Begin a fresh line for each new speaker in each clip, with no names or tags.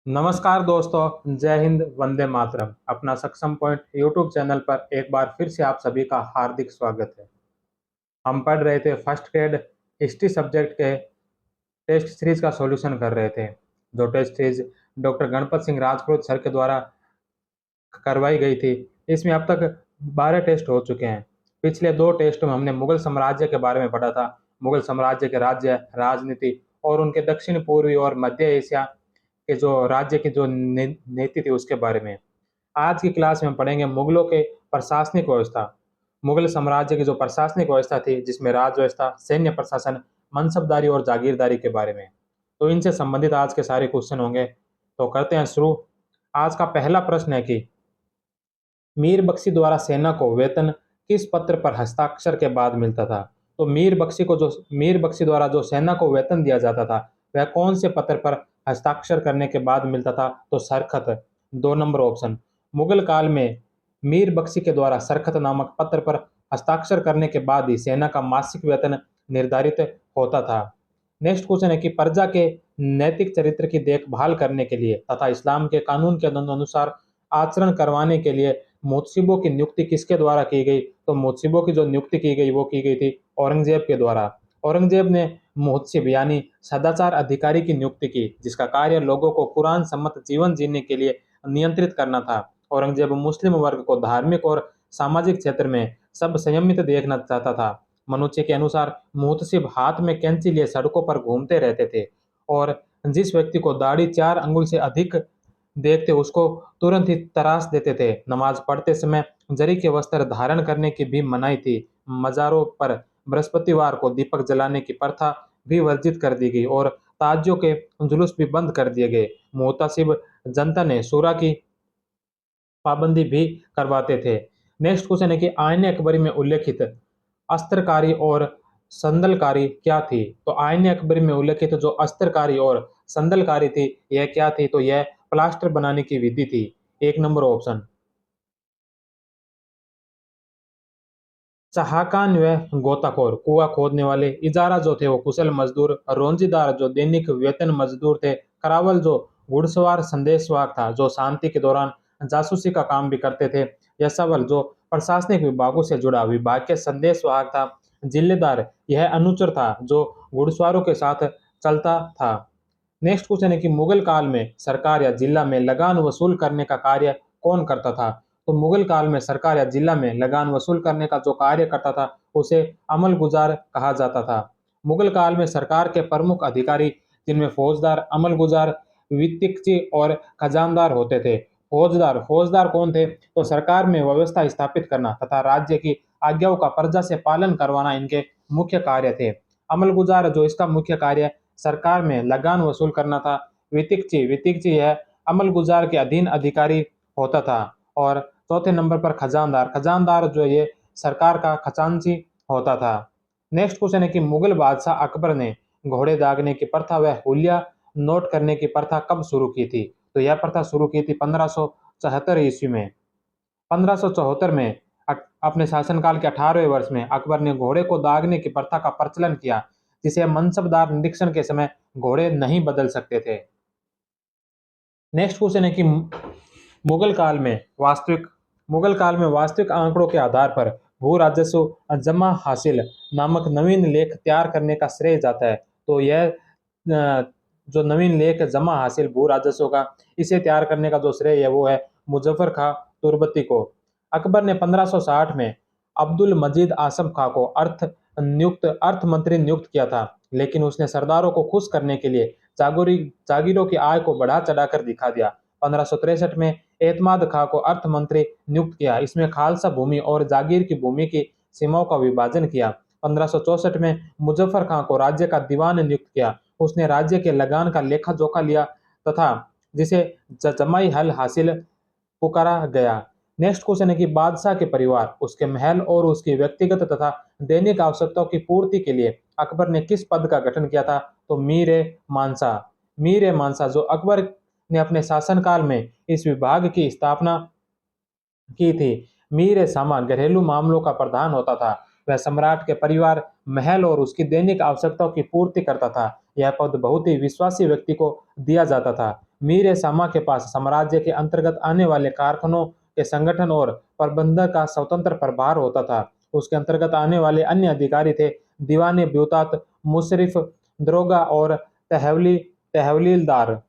नमस्कार दोस्तों, जय हिंद, वंदे मातरम। अपना सक्षम पॉइंट यूट्यूब चैनल पर एक बार फिर से आप सभी का हार्दिक स्वागत है। हम पढ़ रहे थे फर्स्ट ग्रेड हिस्ट्री सब्जेक्ट के टेस्ट सीरीज का सॉल्यूशन कर रहे थे, जो test series doctor Ganpat Singh Rajput sir के द्वारा करवाई गई थी। इसमें अब तक 12 टेस्ट हो चुके हैं। पिछले 2 टेस्ट में हमने मुगल साम्राज्य के बारे में पढ़ा था। मुगल साम्राज्य के राज्य, राजनीति और उनके दक्षिण पूर्वी और मध्य एशिया के जो राज्य की जो नीति थी उसके बारे में। आज की क्लास में हम पढ़ेंगे मुगलों के प्रशासनिक व्यवस्था। मुगल साम्राज्य की जो प्रशासनिक व्यवस्था थी, जिसमें राज व्यवस्था, सैन्य प्रशासन, मनसबदारी और जागीरदारी के बारे में। तो इनसे संबंधित आज के सारे क्वेश्चन होंगे। तो करते हैं शुरू। आज का पहला प्रश्न है कि मीर बख्शी द्वारा सेना को वेतन किस पत्र पर हस्ताक्षर के बाद मिलता था? तो मीर बख्शी द्वारा जो सेना को वेतन दिया जाता था, वह कौन से पत्र पर हस्ताक्षर करने के बाद मिलता था? तो सरखत, 2 नंबर ऑप्शन। मुगल काल में मीर बख्शी के द्वारा सरखत नामक पत्र पर हस्ताक्षर करने के बाद ही सेना का मासिक वेतन निर्धारित होता था। नेक्स्ट क्वेश्चन है कि प्रजा के नैतिक चरित्र की देखभाल करने के लिए तथा इस्लाम के कानून के अनुसार आचरण करवाने के लिए मुहतसिबों की नियुक्ति किसके द्वारा की गई? तो मुहतसिबों की जो नियुक्ति की गई वो की गई थी औरंगजेब के द्वारा। औरंगजेब ने मुहतसिब यानी सदाचार अधिकारी की नियुक्ति की, जिसका कार्य लोगों को कुरान सम्मत जीवन जीने के लिए नियंत्रित करना था। औरंगजेब मुस्लिम वर्ग को धार्मिक और सामाजिक क्षेत्र में सब संयमित देखना चाहता था। मनुष्य के अनुसार मुहतसिब हाथ में कैंची लिए सड़कों पर घूमते रहते थे और जिस व्यक्ति को दाढ़ी 4 अंगुल से अधिक देखते उसको तुरंत ही तराश देते थे। नमाज पढ़ते समय जरी के वस्त्र धारण करने की भी मनाही थी। मजारों पर बृहस्पतिवार को दीपक जलाने की प्रथा भी वर्जित कर दी गई और ताजियों के जुलूस भी बंद कर दिए गए। मुहतसिब जनता ने सूरा की पाबंदी भी करवाते थे। नेक्स्ट क्वेश्चन है कि आईने अकबरी में उल्लेखित अस्त्रकारी और संदलकारी क्या थी? तो आईने अकबरी में उल्लेखित जो अस्त्रकारी और संदलकारी थी, यह क्या थी? तो यह प्लास्टर बनाने की विधि थी। 1 नंबर ऑप्शन। चहाकान व गोताखोर, कुआं खोदने वाले, इजारा जो थे वो कुशल मजदूर, रोंजीदार जो दैनिक वेतन मजदूर थे, करावल जो घुड़सवार संदेशवाहक था जो शांति के दौरान जासूसी का काम भी करते थे, यसावल जो प्रशासनिक विभागों से जुड़ा विभाग के संदेशवाहक था, जिल्लेदार यह अनुचर था जो घुड़सवारों के साथ चलता था। नेक्स्ट क्वेश्चन है कि मुगल काल में सरकार या जिला में लगान वसूल करने का कार्य कौन करता था? तो मुगल काल में सरकार या जिला में लगान वसूल करने का जो कार्य करता था उसे अमल गुजार कहा जाता था। मुगल काल में सरकार के प्रमुख अधिकारी, जिनमें फौजदार, अमल गुजार, वित्तिकची और खजानदार होते थे। फौजदार फौजदार कौन थे? तो सरकार में व्यवस्था स्थापित करना तथा राज्य की आज्ञाओं का प्रजा से पालन करवाना इनके मुख्य कार्य थे। अमल गुजार जो इसका मुख्य कार्य सरकार में लगान वसूल करना था। वितिकची यह अमल गुजार के अधीन अधिकारी होता था। और चौथे नंबर पर खजानदार, खजानदार जो ये सरकार का खजांची होता था। नेक्स्ट क्वेश्चन है कि मुगल बादशाह अकबर ने घोड़े दागने की प्रथा व हुलिया नोट करने की प्रथा कब शुरू की थी? तो यह प्रथा शुरू की थी 1574 ईस्वी में। 1574 में अपने शासनकाल के 18वें वर्ष में अकबर ने घोड़े को दागने की प्रथा का प्रचलन किया, जिसे मनसबदार निरीक्षण के समय घोड़े नहीं बदल सकते थे। नेक्स्ट क्वेश्चन है कि मुगल काल में वास्तविक आंकड़ों के आधार पर भू राजस्व जमा हासिल नामक नवीन लेख तैयार करने का श्रेय जाता है। तो यह जो नवीन लेख जमा हासिल भू राजस्व का, इसे तैयार करने का जो श्रेय है वो है मुजफ्फर खां तुर्बती को। अकबर ने 1560 में अब्दुल मजीद आसफ खां को अर्थ मंत्री नियुक्त किया था, लेकिन उसने सरदारों को खुश करने के लिए जागीरों की आय को बढ़ा चढ़ाकर दिखा दिया। 1563 में एतमाद खां को अर्थ मंत्री नियुक्त किया। इसमें खालसा भूमि और जागीर की भूमि की सीमाओं का विभाजन किया। 1564 में मुजफ्फर खां को राज्य का दीवान नियुक्त किया। उसने राज्य के लगान का लेखा जोखा लिया तथा जिसे जमाई हल हासिल पुकारा गया। नेक्स्ट क्वेश्चन है कि बादशाह के परिवार, उसके महल और उसकी व्यक्तिगत तथा दैनिक आवश्यकताओं की पूर्ति के लिए अकबर ने किस पद का गठन किया था? तो मीर ए मानसा जो अकबर ने अपने शासनकाल में इस विभाग की स्थापना की थी। मीर ए सामा घरेलू मामलों का प्रधान होता था। वह सम्राट के परिवार, महल और उसकी दैनिक आवश्यकताओं की पूर्ति करता था। यह पद बहुत ही विश्वासी व्यक्ति को दिया जाता था। मीर सामा के पास साम्राज्य के अंतर्गत आने वाले कारखानों के संगठन और प्रबंधन का स्वतंत्र प्रभार होता था। उसके अंतर्गत आने वाले अन्य अधिकारी थे दीवाने ब्यूतात, मुशरिफ, दरोगा और तहवीलदार।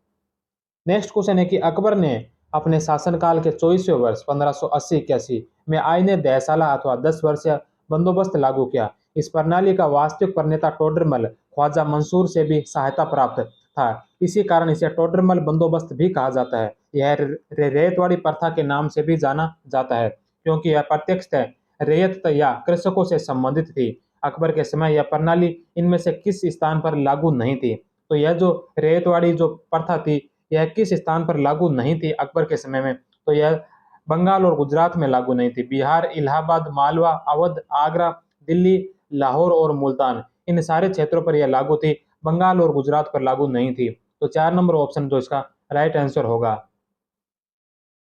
नेक्स्ट क्वेश्चन है कि अकबर ने अपने शासनकाल के 24वें वर्ष 1580-81 में आईने दहसाला अथवा 10 वर्षीय बंदोबस्त लागू किया। इस प्रणाली का वास्तविक प्रणेता टोडरमल ख्वाजा मंसूर से भी सहायता प्राप्त था। इसी कारण इसे टोडरमल बंदोबस्त भी कहा जाता है। यह रेतवाड़ी प्रथा के नाम से भी जाना जाता है क्योंकि यह प्रत्यक्षतः रेत या कृषकों से संबंधित थी। अकबर के समय यह प्रणाली इनमें से किस स्थान पर लागू नहीं थी? तो यह जो रेतवाड़ी जो प्रथा थी, यह किस स्थान पर लागू नहीं थी अकबर के समय में? तो यह बंगाल और गुजरात में लागू नहीं थी। बिहार, इलाहाबाद, मालवा, अवध, आगरा, दिल्ली, लाहौर और मुल्तान, इन सारे क्षेत्रों पर यह लागू थी। बंगाल और गुजरात पर लागू नहीं थी। तो 4 नंबर ऑप्शन जो इसका राइट आंसर होगा।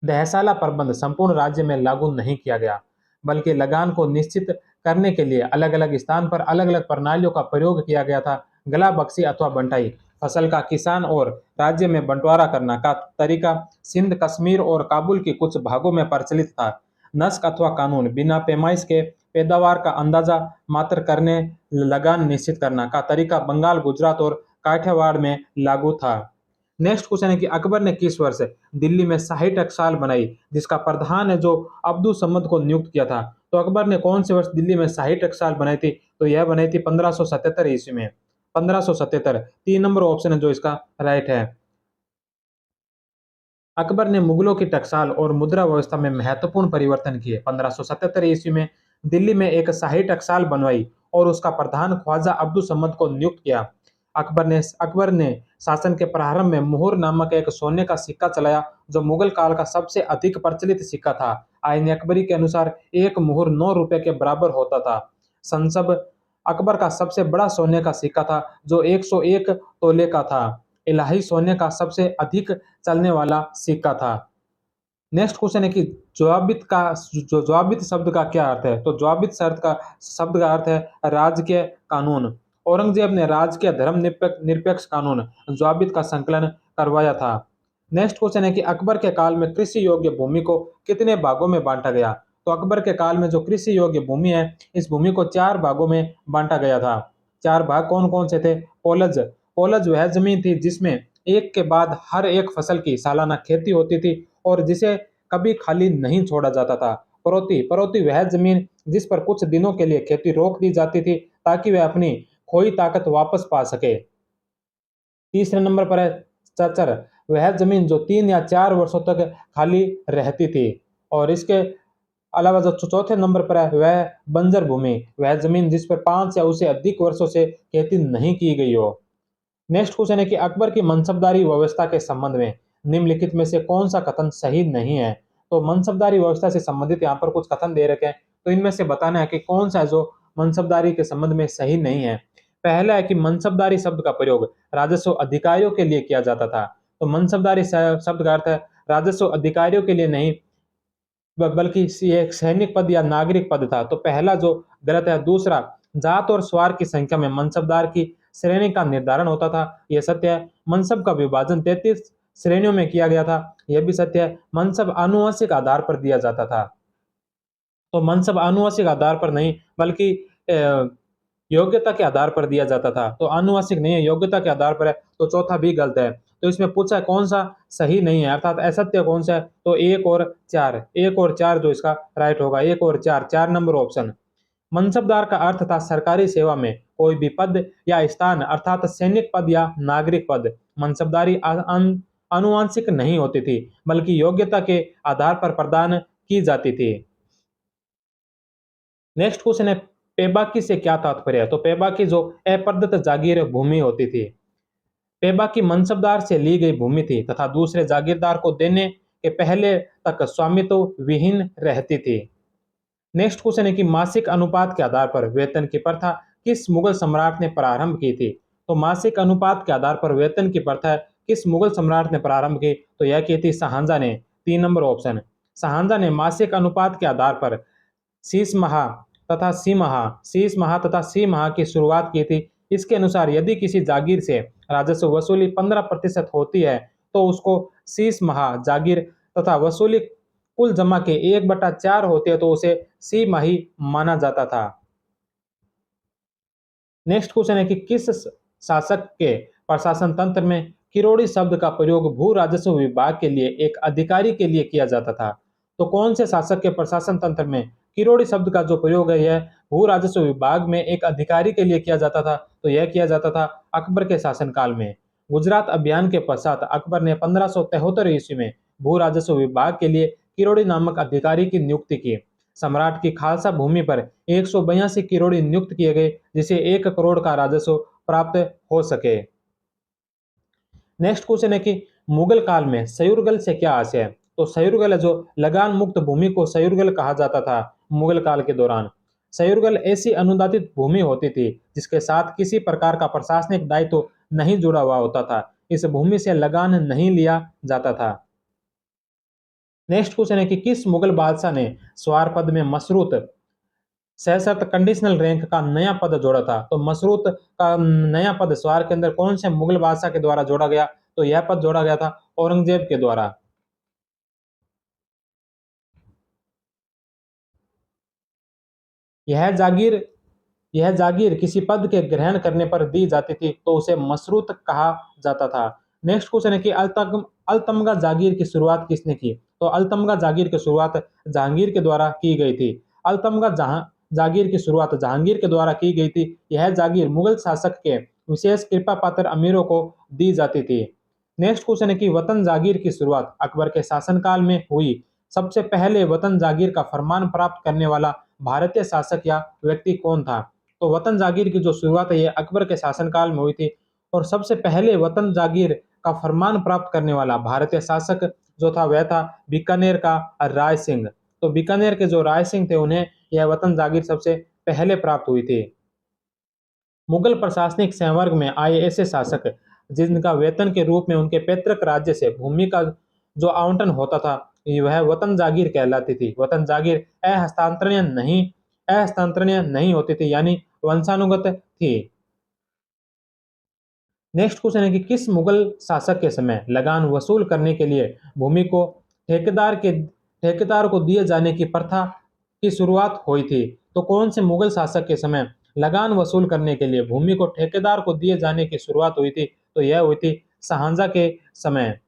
दहसाला प्रबंध संपूर्ण राज्य में लागू नहीं किया गया, बल्कि लगान को निश्चित करने के लिए अलग-अलग स्थान पर अलग-अलग प्रणालियों का प्रयोग किया गया था। गला बख्शी अथवा बंटाई फसल का किसान और राज्य में बंटवारा करना का तरीका सिंध, कश्मीर और काबुल के कुछ भागों में प्रचलित था। नस्क अथवा कानून बिना पैमाइश के पैदावार का अंदाजा मात्र करने लगान निश्चित करना का तरीका बंगाल, गुजरात और काठियावाड़ में लागू था। नेक्स्ट क्वेश्चन है कि अकबर ने किस वर्ष दिल्ली में शाही टकसाल बनाई जिसका प्रधान है जो अब्दुल समद को नियुक्त किया था? तो अकबर ने कौन से वर्ष दिल्ली में शाही टकसाल बनाई थी? तो यह बनाई थी 1577 ईस्वी में। 1577, 3 नंबर ऑप्शन है जो इसका राइट है। अकबर ने मुगलों की टकसाल और मुद्रा व्यवस्था में महत्वपूर्ण परिवर्तन किए। 1577 ईस्वी में दिल्ली में एक शाही टकसाल बनवाई और उसका प्रधान ख्वाजा अब्दुल समद को नियुक्त किया। अकबर ने शासन के प्रारंभ में मुहर नामक एक सोने का सिक्का चलाया जो मुगल काल का सबसे अधिक प्रचलित सिक्का था। आईन अकबरी के अनुसार एक मुहर 9 रुपए के बराबर होता था। संसब अकबर का सबसे बड़ा सोने का सिक्का था जो 101 तोले का था। इलाही सोने का सबसे अधिक चलने वाला सिक्का था। नेक्स्ट क्वेश्चन है कि जवाबित का जो जवाबित शब्द का क्या अर्थ है? तो जवाबित शब्द का अर्थ है राजकीय कानून। औरंगजेब ने राजकीय धर्म निरपेक्ष कानून जवाबित का संकलन करवाया था। नेक्स्ट क्वेश्चन है कि अकबर के काल में कृषि योग्य भूमि को कितने भागों में बांटा गया? तो अकबर के काल में जो कृषि योग्य भूमि है इस भूमि को 4 भागों में बांटा गया था। 4 भाग कौन कौन से थे? पोलज पोलज वह जमीन थी जिसमें एक के बाद हर एक फसल की सालाना खेती होती थी और जिसे कभी खाली नहीं छोड़ा जाता था। पड़ोती पड़ोती वह जमीन जिस पर कुछ दिनों के लिए खेती रोक दी जाती थी ताकि वह अपनी खोई ताकत वापस पा सके। तीसरे नंबर पर है चचर, वह जमीन जो 3 या 4 वर्षों तक खाली रहती थी। और इसके अलावा जो चौथे नंबर पर है वह बंजर भूमि, वह जमीन जिस पर 5 या उससे अधिक वर्षों से खेती नहीं की गई हो। नेक्स्ट क्वेश्चन है कि अकबर की मनसबदारी व्यवस्था के संबंध में निम्नलिखित में से कौन सा कथन सही नहीं है? तो मनसबदारी व्यवस्था से संबंधित यहाँ पर कुछ कथन दे रखे हैं, तो इनमें से बताना है कि कौन सा है जो मनसबदारी के संबंध में सही नहीं है। पहला है कि मनसबदारी शब्द का प्रयोग राजस्व अधिकारियों के लिए किया जाता था। तो मनसबदारी शब्द का अर्थ है राजस्व अधिकारियों के लिए नहीं बल्कि ये एक सैनिक पद या नागरिक पद था। तो पहला जो गलत है। दूसरा, जात और स्वार की संख्या में मनसबदार की श्रेणी का निर्धारण होता था, यह सत्य है। मनसब का विभाजन 33 श्रेणियों में किया गया था, यह भी सत्य है। मनसब आनुवंशिक आधार पर दिया जाता था। तो मनसब आनुवंशिक आधार पर नहीं बल्कि योग्यता के आधार पर दिया जाता था। तो आनुवंशिक नहीं है, योग्यता के आधार पर है। तो चौथा भी गलत है। तो इसमें पूछा है कौन सा सही नहीं है अर्थात असत्य कौन सा है? तो 1 और 4, 1 और 4 जो इसका राइट होगा। 1 और 4, 4 नंबर ऑप्शन। मनसबदार का अर्थ था सरकारी सेवा में कोई भी पद या स्थान अर्थात सैनिक पद या नागरिक पद। मनसबदारी आनुवंशिक नहीं होती थी बल्कि योग्यता के आधार पर प्रदान की जाती थी। नेक्स्ट क्वेश्चन है पेबाकी से क्या तात्पर्य है? तो पेबाकी जो अप्रदत्त जागीर भूमि होती थी। पेबाकी मनसबदार से ली गई भूमि थी तथा दूसरे जागीरदार को देने के पहले तक स्वामित्व विहीन रहती थी। नेक्स्ट क्वेश्चन है कि मासिक अनुपात के आधार पर वेतन की प्रथा किस मुगल सम्राट ने प्रारंभ की थी? तो मासिक अनुपात के आधार पर वेतन की प्रथा किस मुगल सम्राट ने प्रारंभ की? तो यह की थी शाहजहां ने। 3 नंबर ऑप्शन। शाहजहां ने मासिक अनुपात के आधार पर शीश माह तथा सी माह की शुरुआत की थी। इसके अनुसार यदि किसी जागीर से राजस्व वसूली 15% होती है तो उसको शीश माह जागीर तथा वसूली कुल जमा के 1/4 होती है तो उसे सी माही माना जाता था। नेक्स्ट क्वेश्चन है कि किस शासक के प्रशासन तंत्र में किरोड़ी शब्द का प्रयोग भू राजस्व विभाग के लिए एक अधिकारी के लिए किया जाता था? तो कौन से शासक के प्रशासन तंत्र में किरोड़ी शब्द का जो प्रयोग है यह भू राजस्व विभाग में एक अधिकारी के लिए किया जाता था? तो यह किया जाता था अकबर के शासनकाल में। गुजरात अभियान के पश्चात अकबर ने 1573 ईस्वी में भू राजस्व विभाग के लिए किरोड़ी नामक अधिकारी की नियुक्ति की। सम्राट की खालसा भूमि पर 182 किरोड़ी नियुक्त किए गए जिसे 1 करोड़ का राजस्व प्राप्त हो सके। नेक्स्ट क्वेश्चन है कि मुगल काल में सयुरगल से क्या आशय है? तो सयुरगल है जो लगान मुक्त भूमि को सयुरगल कहा जाता था मुगल काल के दौरान। सयुरगल ऐसी अनुदानित भूमि होती थी जिसके साथ किसी प्रकार का प्रशासनिक दायित्व नहीं जुड़ा हुआ होता था। इस भूमि से लगान नहीं लिया जाता था। नेक्स्ट क्वेश्चन है कि किस मुगल बादशाह ने स्वार पद में मशरूत सशर्त कंडीशनल रैंक का नया पद जोड़ा था? तो मशरूत का नया पद स्वार के अंदर कौन से मुगल बादशाह के द्वारा जोड़ा गया? तो यह पद जोड़ा गया था औरंगजेब के द्वारा। यह जागीर यह जागीर किसी पद के ग्रहण करने पर दी जाती थी तो उसे मशरूत कहा जाता था। नेक्स्ट क्वेश्चन है कि अल्तमगा जागीर की शुरुआत किसने की? तो अल्तमगा जागीर की शुरुआत जहांगीर के द्वारा की गई थी। अल्तमगा जागीर की शुरुआत जहांगीर के द्वारा की गई थी। यह जागीर मुगल शासक के विशेष कृपा पात्र अमीरों को दी जाती थी। नेक्स्ट क्वेश्चन है कि वतन जागीर की शुरुआत अकबर के शासनकाल में हुई। सबसे पहले वतन जागीर का फरमान प्राप्त करने वाला भारतीय शासक या व्यक्ति कौन था? तो वतन जागीर की जो शुरुआत है ये अकबर के शासनकाल में हुई थी और सबसे पहले वतन जागीर का फरमान प्राप्त करने वाला भारतीय शासक जो था वह था बीकानेर का राय सिंह। तो बीकानेर के जो राय सिंह थे उन्हें यह वतन जागीर सबसे पहले प्राप्त हुई थी। मुगल प्रशासनिक संवर्ग में आए ऐसे शासक जिनका वेतन के रूप में उनके पैतृक राज्य से भूमि का जो आवंटन होता था वह वतन जागीर कहलाती थी। वतन जागीर अहस्तांतरणीय नहीं होती थी यानी वंशानुगत थी। नेक्स्ट क्वेश्चन है कि किस मुगल शासक के समय लगान वसूल करने के लिए भूमि को ठेकेदार को दिए जाने की प्रथा की शुरुआत हुई थी? तो कौन से मुगल शासक के समय लगान वसूल करने के लिए भूमि को ठेकेदार को दिए जाने की शुरुआत हुई थी? तो यह हुई थी शाहजहां के समय।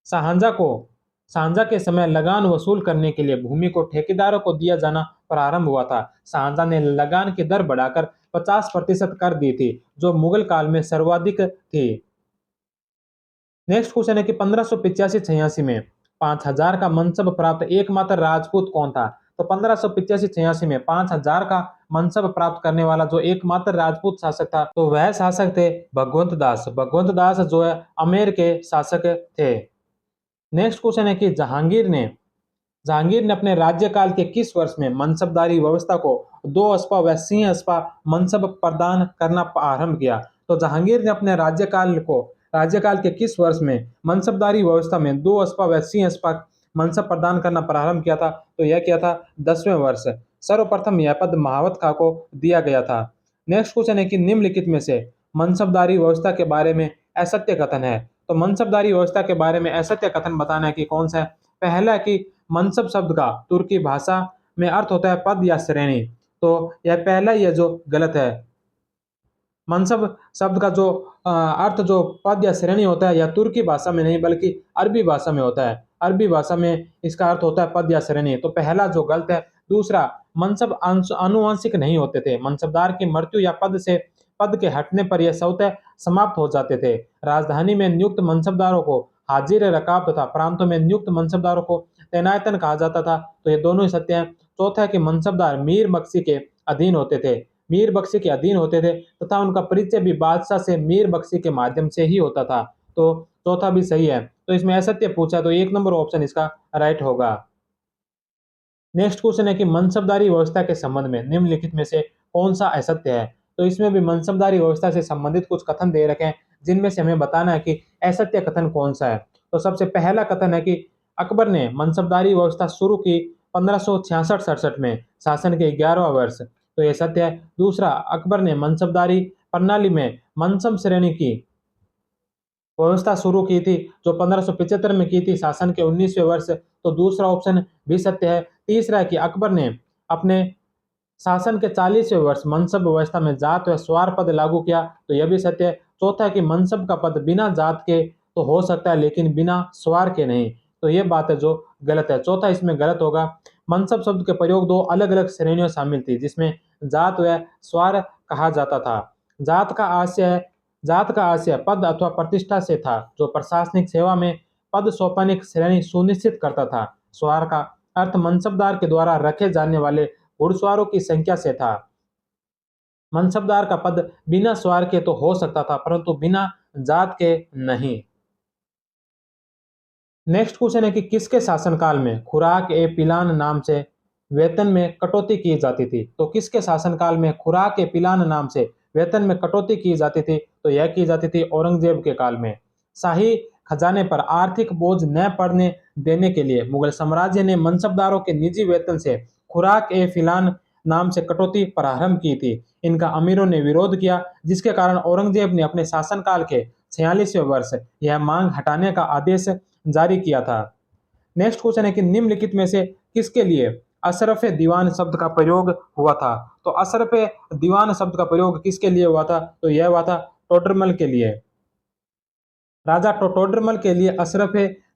शाहजहां को शाहजहां के समय लगान वसूल करने के लिए भूमि को ठेकेदारों को दिया जाना प्रारंभ हुआ था। शाहजहां ने लगान की दर बढ़ाकर 50% कर दी थी जो मुगल काल में सर्वाधिक थी। नेक्स्ट क्वेश्चन है कि 1585-86 में 5000 का मनसब प्राप्त एकमात्र राजपूत कौन था? तो 1585-86 में 5000 का मनसब प्राप्त करने वाला जो एकमात्र राजपूत शासक था तो वह शासक थे भगवंत दास। भगवंत दास जो है अमेर के शासक थे। नेक्स्ट क्वेश्चन है कि जहांगीर ने अपने राज्यकाल के किस वर्ष में मनसबदारी व्यवस्था को दो अस्पा व सिंह अस्पा मनसब प्रदान करना आरंभ किया? तो जहांगीर ने अपने राज्यकाल के किस वर्ष में मनसबदारी व्यवस्था में दो अस्पा व सिंह अस्पा मनसब प्रदान करना प्रारंभ किया था? तो यह किया था 10वें वर्ष। सर्वप्रथम यह पद महावत खां को दिया गया था। नेक्स्ट क्वेश्चन है कि निम्नलिखित में से मनसबदारी व्यवस्था के बारे में असत्य कथन है? तो मनसबदारी व्यवस्था के बारे में असत्य कथन बताना है कि कौन सा है? पहला है कि मनसब शब्द का तुर्की भाषा में अर्थ होता है पद या श्रेणी। तो यह पहला ही है जो गलत है। मनसब शब्द का जो अर्थ जो पद या श्रेणी होता है यह तुर्की भाषा में नहीं बल्कि अरबी भाषा में होता है। अरबी भाषा में इसका अर्थ होता है पद या श्रेणी। तो पहला जो गलत है। दूसरा, मनसब आनुवंशिक नहीं होते थे। मनसबदार की मृत्यु या पद के हटने पर यह स्वतः समाप्त हो जाते थे। राजधानी में नियुक्त मनसबदारों को हाजिर रकाब तथा प्रांतों में नियुक्त मनसबदारों को तैनातन कहा जाता था। तो ये दोनों ही सत्य हैं। चौथा है कि मनसबदार मीर बख्शी के अधीन होते थे। मीर बख्शी के अधीन होते थे तथा उनका परिचय भी बादशाह से मीर बख्शी के माध्यम से ही होता था। तो चौथा भी सही है। तो इसमें असत्य पूछा तो 1 नंबर ऑप्शन इसका राइट होगा। नेक्स्ट क्वेश्चन है कि मनसबदारी व्यवस्था के संबंध में निम्नलिखित में से कौन सा असत्य है? तो इसमें भी मनसबदारी व्यवस्था से संबंधित कुछ कथन दे रखे हैं जिनमें से हमें बताना है कि असत्य कथन कौन सा है। तो सबसे पहला कथन है कि अकबर ने मनसबदारी व्यवस्था शुरू की 1566-67 में शासन के 11वां वर्ष। तो यह सत्य है। दूसरा, अकबर ने मनसबदारी प्रणाली में मनसब श्रेणी की व्यवस्था शुरू की थी जो 1575 में की थी शासन के 19वें वर्ष, तो दूसरा ऑप्शन भी सत्य है। तीसरा है कि अकबर ने अपने शासन के 40वें वर्ष मनसब व्यवस्था में जात व स्वार पद लागू किया, तो यह भी सत्य है। चौथा है कि मनसब का पद बिना जात के तो हो सकता है लेकिन बिना स्वार के नहीं, तो यह बात है जो गलत है। चौथा इसमें गलत होगा। मनसब शब्द के प्रयोग दो अलग अलग श्रेणियों शामिल थी जिसमें जात व स्वार कहा जाता था। जात का आशय जात का आशय पद अथवा प्रतिष्ठा से था जो प्रशासनिक सेवा में पद सोपानिक श्रेणी सुनिश्चित करता था। स्वार का अर्थ मनसबदार के द्वारा रखे जाने वाले घुड़सवारों की संख्या से था। मनसबदार का पद बिना स्वार के तो हो सकता था परंतु बिना जात के नहीं। नेक्स्ट क्वेश्चन है कि किसके शासनकाल में खुराक ए पिलान नाम से वेतन में कटौती की जाती थी। तो किसके शासनकाल में खुराक ए पिलान नाम से वेतन में कटौती की जाती थी, तो यह की जाती थी औरंगजेब के काल में। शाही खजाने पर आर्थिक बोझ न पड़ने देने के लिए मुगल साम्राज्य ने मनसबदारों के निजी वेतन से खुराक ए फिलान नाम से कटौती प्रारंभ की थी। इनका अमीरों ने विरोध किया जिसके कारण औरंगजेब ने अपने शासनकाल के 46वें वर्ष यह मांग हटाने का आदेश जारी किया था। नेक्स्ट क्वेश्चन है कि निम्नलिखित में से किसके लिए अशरफ दीवान शब्द का प्रयोग हुआ था। तो अशरफ दीवान शब्द का प्रयोग किसके लिए हुआ था, तो यह हुआ था टोडरमल के लिए। राजा टोडरमल के लिए अशरफ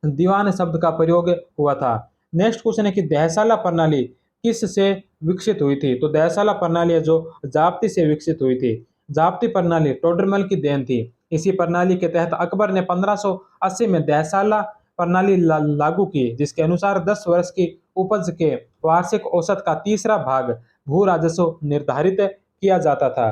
दीवान शब्द का प्रयोग हुआ था। नेक्स्ट क्वेश्चन है कि दहसाला प्रणाली किस से विकसित हुई थी। तो दहसाला प्रणाली है जो जाप्ती से विकसित हुई थी। जाप्ती प्रणाली टोडरमल की देन थी। इसी प्रणाली के तहत अकबर ने 1580 में दहसाला प्रणाली लागू की जिसके अनुसार 10 वर्ष की उपज के वार्षिक औसत का तीसरा भाग भू राजस्व निर्धारित किया जाता था।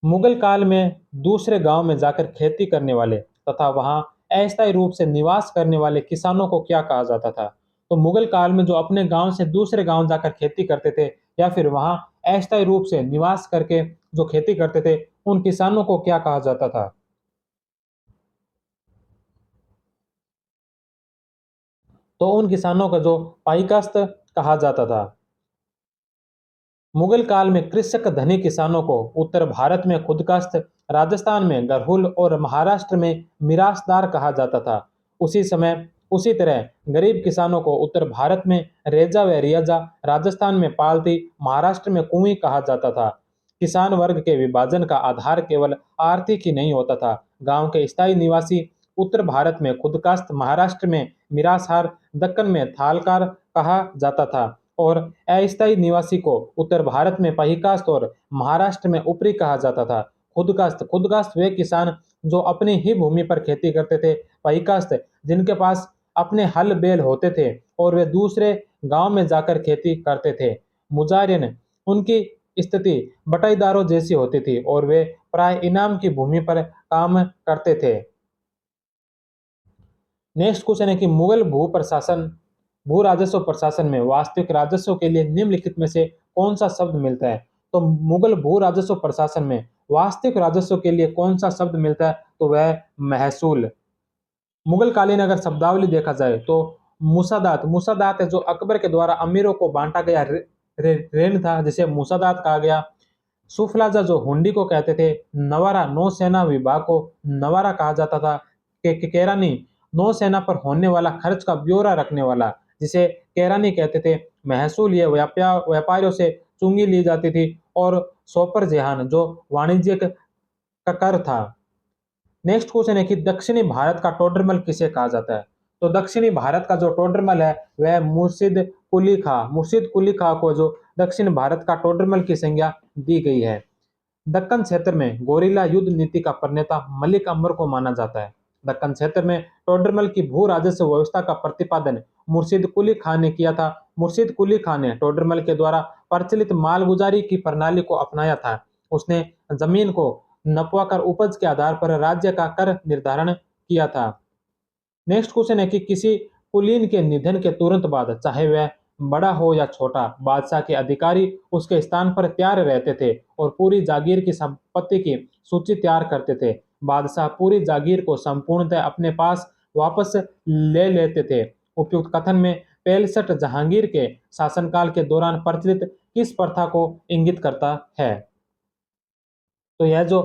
मुगल काल में दूसरे गांव में जाकर खेती करने वाले तथा वहां अस्थायी रूप से निवास करने वाले किसानों को क्या कहा जाता था। तो मुगल काल में जो अपने गांव से दूसरे गांव जाकर खेती करते थे या फिर वहां अस्थायी रूप से निवास करके जो खेती करते थे उन किसानों को क्या कहा जाता था। तो उन किसानों का जो पाईकास्त कहा जाता था। मुगल काल में कृषक धनी किसानों को उत्तर भारत में खुदकास्त, राजस्थान में गरहुल और महाराष्ट्र में मिरासदार कहा जाता था। उसी समय उसी तरह गरीब किसानों को उत्तर भारत में रेजा व रियाजा, राजस्थान में पालती, महाराष्ट्र में कुंवी कहा जाता था। किसान वर्ग के विभाजन का आधार केवल आर्थिक ही नहीं होता था। गांव के स्थायी निवासी उत्तर भारत में खुदकास्त, महाराष्ट्र में मिरासहार, दक्कन में थालकार कहा जाता था और अस्थायी निवासी को उत्तर भारत में पहिकास्त और महाराष्ट्र में उपरी कहा जाता था। खुदकास्त खुदकास्त वे किसान जो अपनी ही भूमि पर खेती करते थे। पहिकास्त जिनके पास अपने हल बैल होते थे और वे दूसरे गांव में जाकर खेती करते थे। मुजारिन उनकी स्थिति बटाईदारों जैसी होती थी और वे प्राय इनाम की भूमि पर काम करते थे। नेक्स्ट क्वेश्चन है कि मुगल भू राजस्व प्रशासन में वास्तविक राजस्व के लिए निम्नलिखित में से कौन सा शब्द मिलता है। तो मुगल भू राजस्व प्रशासन में वास्तविक राजस्व के लिए कौन सा शब्द मिलता है, तो वह महसूल। मुगल कालीन अगर शब्दावली देखा जाए तो मुसादात मुसादात है जो अकबर के द्वारा अमीरों को बांटा गया ऋण था जिसे मुसादात कहा गया। सुफलाजा जो हुंडी को कहते थे। नवारा नौसेना विभाग को नवारा कहा जाता था। केरानी नौसेना पर होने वाला खर्च का ब्यौरा रखने वाला जिसे केरानी कहते थे। महसूल ये व्यापारियों से चुंगी ली जाती थी और सोपर जेहान जो वाणिज्यिक का कर था। नेक्स्ट क्वेश्चन है कि दक्षिणी भारत का टोडरमल किसे कहा जाता है। तो दक्षिणी भारत का जो टोडरमल है वह मुर्शिद कुली खां को जो दक्षिण भारत का टोडरमल की संज्ञा दी गई है। दक्कन क्षेत्र में गोरिल्ला युद्ध नीति का प्रणेता मलिक अम्बर को माना जाता है। दक्कन क्षेत्र में टोडरमल की भू राजस्व व्यवस्था का प्रतिपादन मुर्शिद कुली खां ने किया था। मुर्शिद कुली खां ने टोडरमल के द्वारा प्रचलित मालगुजारी की प्रणाली को अपनाया था। उसने जमीन को नपवाकर उपज के आधार पर राज्य का कर निर्धारण किया था। नेक्स्ट क्वेश्चन है कि किसी कुलीन के निधन के तुरंत बाद चाहे वह बड़ा हो या छोटा बादशाह के अधिकारी उसके स्थान पर तैयार रहते थे और पूरी जागीर की संपत्ति की सूची तैयार करते थे। बादशाह पूरी जागीर को संपूर्णतः अपने पास वापस ले लेते थे। उपयुक्त कथन में पेलसट जहांगीर के शासनकाल के दौरान प्रचलित किस प्रथा को इंगित करता है। तो यह जो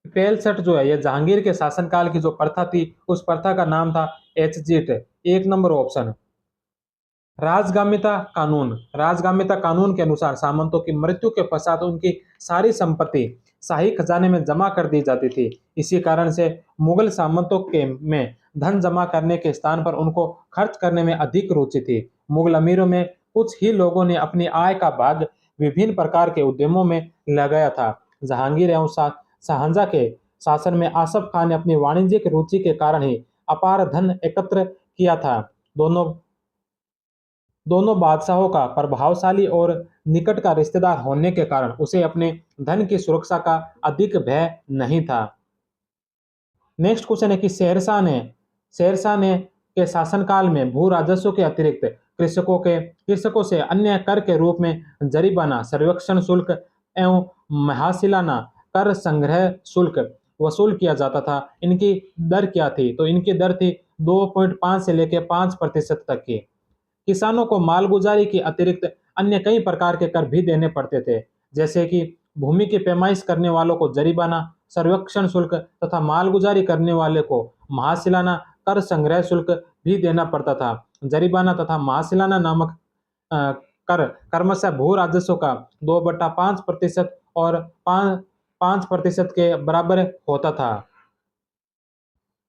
63 जो है ये जहांगीर के शासनकाल की जो प्रथा थी, उस प्रथा का नाम था एचजीट। एक नंबर ऑप्शन। राजगामिता कानून के अनुसार सामंतों की मृत्यु के पश्चात उनकी सारी संपत्ति शाही खजाने में जमा कर दी जाती थी। इसी कारण से मुगल सामंतों के में धन जमा करने के स्थान पर उनको खर्च करने में अधिक रुचि थी। मुगल अमीरों में कुछ ही लोगों ने अपनी आय का भाग विभिन्न प्रकार के उद्यमों में लगाया था। जहांगीर एवं शाहजहां के शासन में आसफ खान ने अपनी वाणिज्यिक रुचि के कारण ही अपार धन एकत्र किया था। दोनों दोनों बादशाहों का प्रभावशाली और निकट का रिश्तेदार होने के कारण उसे अपने धन की सुरक्षा का अधिक भय नहीं था। नेक्स्ट क्वेश्चन है कि शेरशाह ने के शासनकाल में भू राजस्व के अतिरिक्त कृषकों से अन्य कर के रूप में जरीमाना, सर्वेक्षण शुल्क एवं महासिलाना कर संग्रह शुल्क वसूल किया जाता था। इनकी दर क्या थी? तो इनकी दर थी 2.5 से लेकर 5% तक की। किसानों को मालगुजारी के अतिरिक्त अन्य कई प्रकार के कर भी देने पड़ते थे, जैसे कि भूमि की पैमाइश करने वालों को जरीमाना, सर्वेक्षण शुल्क तथा मालगुजारी करने वाले को महासिलाना कर संग्रह शुल्क भी देना पड़ता था। जरीमाना तथा महासिलाना नामक अ, कर क्रमशः भू राजस्व का 2/5% और 5% के बराबर होता था।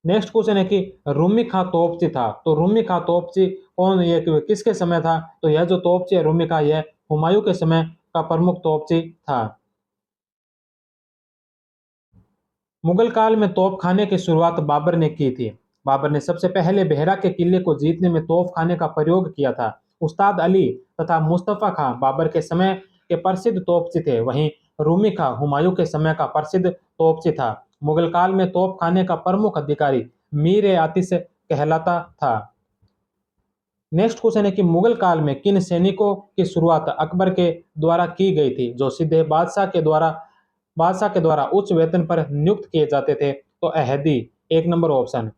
नेक्स्ट क्वेश्चन है कि रूमी खां तोपची था। तो रूमी खां तोपची कौन, ये किसके समय था? तो यह जो तोपची है रूमी खां, यह हुमायूं के समय का प्रमुख तोपची था। मुगल काल में तोपखाने की शुरुआत बाबर ने की थी। बाबर ने सबसे पहले बेहरा के किले को जीतने में तोपखाने का प्रयोग किया था। उस्ताद अली तथा मुस्तफा खां बाबर के समय के प्रसिद्ध तोपची थे, वहीं रूमी खां हुमायूं के समय का प्रसिद्ध तोपची था। मुगल काल में तोपखाने का प्रमुख अधिकारी मीर ए आतिश कहलाता था। नेक्स्ट क्वेश्चन है कि मुगल काल में किन सैनिकों की शुरुआत अकबर के द्वारा की गई थी, जो सीधे बादशाह के द्वारा उच्च वेतन पर नियुक्त किए जाते थे? तो अहदी। एक नंबर ऑप्शन।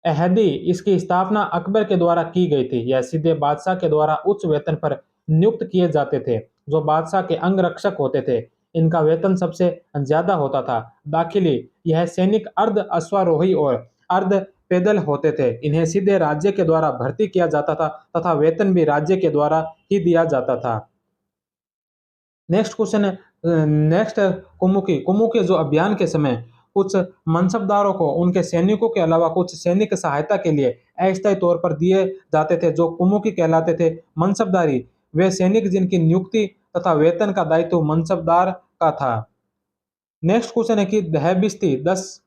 अहदी, इसकी स्थापना अकबर के द्वारा की गई थी। यह सीधे बादशाह के द्वारा उच्च वेतन पर नियुक्त किए जाते थे, जो बादशाह के अंगरक्षक होते थे। इनका वेतन सबसे ज्यादा होता था। दाखिली, यह सैनिक अर्ध अश्वारोही और अर्ध पैदल होते थे। इन्हें सीधे राज्य के द्वारा भर्ती किया जाता था तथा वेतन भी राज्य के द्वारा ही दिया जाता था। नेक्स्ट क्वेश्चन है, नेक्स्ट कुमुकी जो अभियान के समय कुछ मनसबदारों को उनके सैनिकों के अलावा कुछ सैनिक सहायता के लिए अस्थायी तौर पर दिए जाते थे, जो कुमुकी कहलाते थे। मनसबदारी वे सैनिक जिनकी नियुक्ति तथा वेतन का दायित्व मनसबदार का था। नेक्स्ट क्वेश्चन है कि दहबिस्ती 10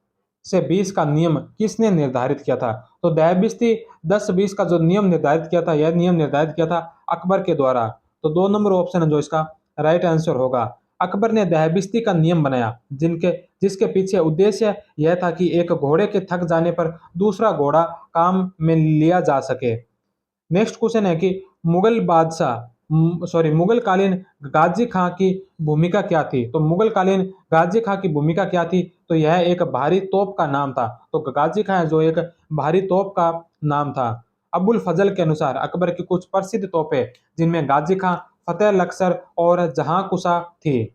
से 20 का नियम किसने निर्धारित किया था? तो दहबिस्ती 10-20 का जो नियम निर्धारित किया था, यह नियम निर्धारित किया था अकबर के द्वारा। तो 2 नंबर ऑप्शन है जो इसका राइट आंसर होगा। अकबर ने दहबिस्ती का नियम बनाया, जिसके पीछे उद्देश्य यह था कि एक घोड़े के थक जाने पर दूसरा घोड़ा काम में लिया जा सके। नेक्स्ट क्वेश्चन है कि मुगल कालीन गाजी खां की भूमिका क्या थी? तो मुगल कालीन गाजी खां की भूमिका क्या थी? तो यह एक भारी तोप का नाम था। तो गाजी खां जो एक भारी तोप का नाम था। अबुल फजल के अनुसार अकबर की कुछ प्रसिद्ध तोपें, जिनमें गाजी खां, फतेह लक्सर और जहां कुसा थी।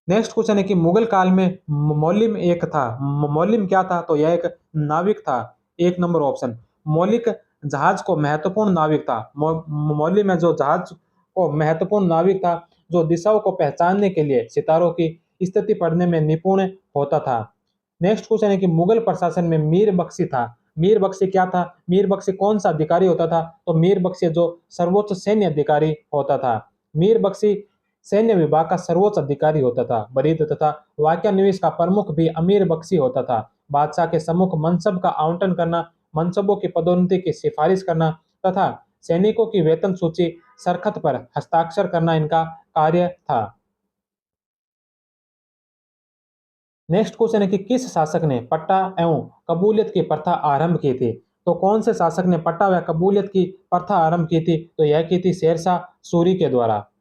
नेक्स्ट क्वेश्चन है कि मुगल काल में मौलिम एक था। मौलिम क्या था? तो यह एक नाविक था। 1 नंबर ऑप्शन। मौलिक जहाज को महत्वपूर्ण नाविक था। मौलिम है जो जहाज को महत्वपूर्ण नाविक था, जो दिशाओं को पहचानने के लिए सितारों की स्थिति पढ़ने में निपुण होता था। नेक्स्ट क्वेश्चन है कि मुगल प्रशासन में मीर बख्शी था। मीर बख्शी क्या था? मीर बख्शी कौन सा अधिकारी होता था? तो मीर बख्शी जो सर्वोच्च सैन्य अधिकारी होता था। मीर बख्शी सैन्य विभाग का सर्वोच्च अधिकारी होता था। बरीद तथा वाक्यान्वेष का प्रमुख भी अमीर बख्शी होता था। बादशाह के सम्मुख मनसब का आवंटन करना, मनसबों की पदोन्नति की सिफारिश करना तथा सैनिकों की वेतन सूची सरखत पर हस्ताक्षर करना इनका कार्य था। नेक्स्ट क्वेश्चन है कि किस शासक ने पट्टा एवं कबूलियत की प्रथा आरंभ की थी? तो कौन से शासक ने पट्टा व कबूलियत की प्रथा आरंभ की थी? तो यह की थी शेरशाह सूरी के द्वारा।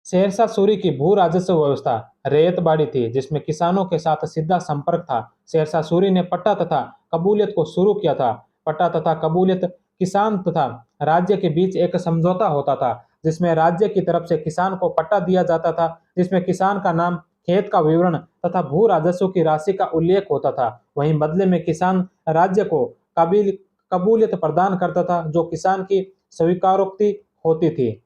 शेरशाह सूरी की भू राजस्व व्यवस्था रैयतबाड़ी थी, जिसमें किसानों के साथ सीधा संपर्क था। शेरशाह सूरी ने पट्टा तथा कबूलियत को शुरू किया था। पट्टा तथा कबूलियत किसान तथा राज्य के बीच एक समझौता होता था, जिसमें राज्य की तरफ से किसान को पट्टा दिया जाता था, जिसमें किसान का नाम खेत का विवरण तथा भू राजस्व की राशि का उल्लेख होता था। वहीं बदले में किसान राज्य को काबिल कबूलियत प्रदान करता था, जो किसान की स्वीकारोक्ति होती थी।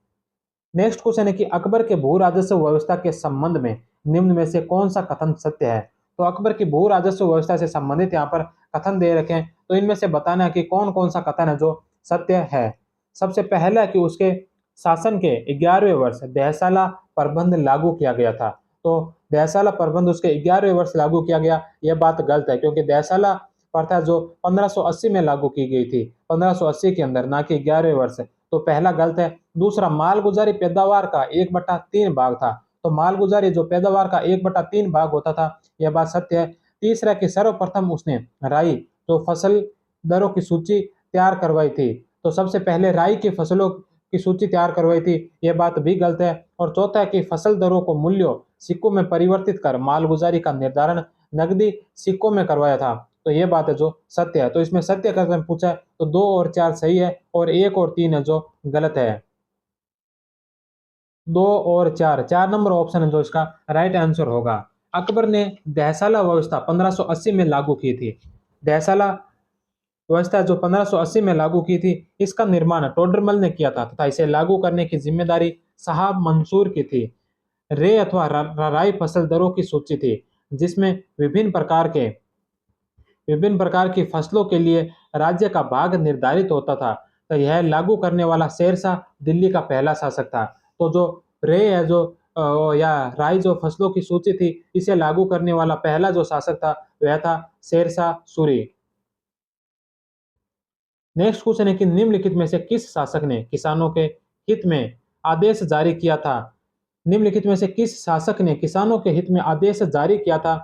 नेक्स्ट क्वेश्चन है कि अकबर के भू राजस्व व्यवस्था के संबंध में निम्न में से कौन सा कथन सत्य है। तो अकबर की भू राजस्व व्यवस्था से संबंधित यहाँ पर कथन दे रखे हैं, तो इनमें से बताना है कि कौन कौन सा कथन है जो सत्य है। सबसे पहला है कि उसके शासन के 11वें वर्ष दहसाला प्रबंध लागू किया गया था। तो दहसाला प्रबंध उसके 11वें वर्ष लागू किया गया, यह बात गलत है, क्योंकि दहसाला प्रथा जो 1580 में लागू की गई थी, 1580 के अंदर, ना कि 11वें वर्ष। तो पहला गलत है। दूसरा, मालगुजारी पैदावार का 1/3 भाग था। तो मालगुजारी जो पैदावार का 1/3 भाग होता था, यह बात सत्य है। तीसरा कि सर्वप्रथम उसने राई जो फसल दरों की सूची तैयार करवाई थी, तो सबसे पहले राई की फसलों की सूची तैयार करवाई थी, यह बात भी गलत है। और चौथा है कि फसल दरों को मूल्यों सिक्कों में परिवर्तित कर मालगुजारी का निर्धारण नकदी सिक्कों में करवाया था, तो ये बात है जो सत्य है। तो इसमें सत्य का अगर पूछा है तो 2 और 4 सही है, और 1 और 3 है जो गलत है। 2 और 4, 4 नंबर ऑप्शन है जो इसका राइट आंसर होगा। अकबर ने दहसाला व्यवस्था 1580 में लागू की थी। दहसाला व्यवस्था जो 1580 में लागू की थी, इसका निर्माण टोडरमल ने किया था तथा इसे लागू करने की जिम्मेदारी साहब मंसूर की थी। रे अथवा राई फसल दरों की सूची थी, जिसमें विभिन्न प्रकार की फसलों के लिए राज्य का भाग निर्धारित होता था। तो यह लागू करने वाला शेरशाह दिल्ली का पहला शासक था। तो जो रे है जो या राई जो फसलों की सूची थी, इसे लागू करने वाला पहला जो शासक था वह था शेरशाह सूरी। नेक्स्ट क्वेश्चन है कि निम्नलिखित में से किस शासक ने किसानों के हित में आदेश जारी किया था। निम्नलिखित में से किस शासक ने किसानों के हित में आदेश जारी किया था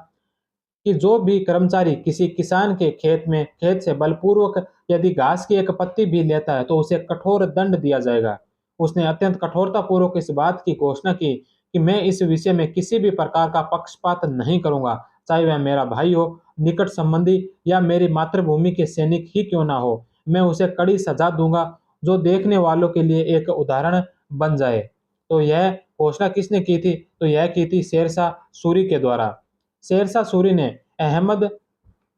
कि जो भी कर्मचारी किसी किसान के खेत से बलपूर्वक यदि घास की एक पत्ती भी लेता है तो उसे कठोर दंड दिया जाएगा। उसने अत्यंत कठोरता पूर्वक इस बात की घोषणा की कि मैं इस विषय में किसी भी प्रकार का पक्षपात नहीं करूंगा, चाहे वह मेरा भाई हो, निकट संबंधी या मेरी मातृभूमि के सैनिक ही क्यों ना हो। मैं उसे कड़ी सजा दूंगा जो देखने वालों के लिए एक उदाहरण बन जाए। तो यह घोषणा किसने की थी? तो यह की थी शेरशाह सूरी के द्वारा। शेरशाह सूरी ने अहमद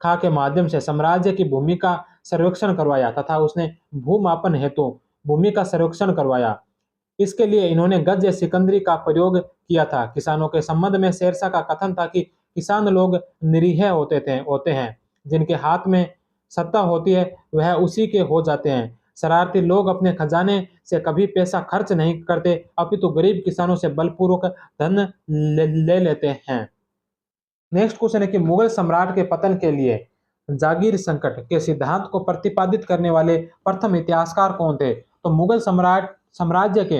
खां के माध्यम से साम्राज्य की भूमि का सर्वेक्षण करवाया तथा उसने भूमापन हेतु भूमि का सर्वेक्षण करवाया। इसके लिए इन्होंने गज या सिकंदरी का प्रयोग किया था। किसानों के संबंध में शेरशाह का कथन था कि किसान लोग निरीह होते हैं, जिनके हाथ में सत्ता होती है वह उसी के हो जाते हैं। शरारती लोग अपने खजाने से कभी पैसा खर्च नहीं करते, अपितु गरीब किसानों से बलपूर्वक धन ले लेते हैं। नेक्स्ट क्वेश्चन है कि मुगल सम्राट के पतन के लिए जागीर संकट के सिद्धांत को प्रतिपादित करने वाले प्रथम इतिहासकार कौन थे। तो साम्राज्य के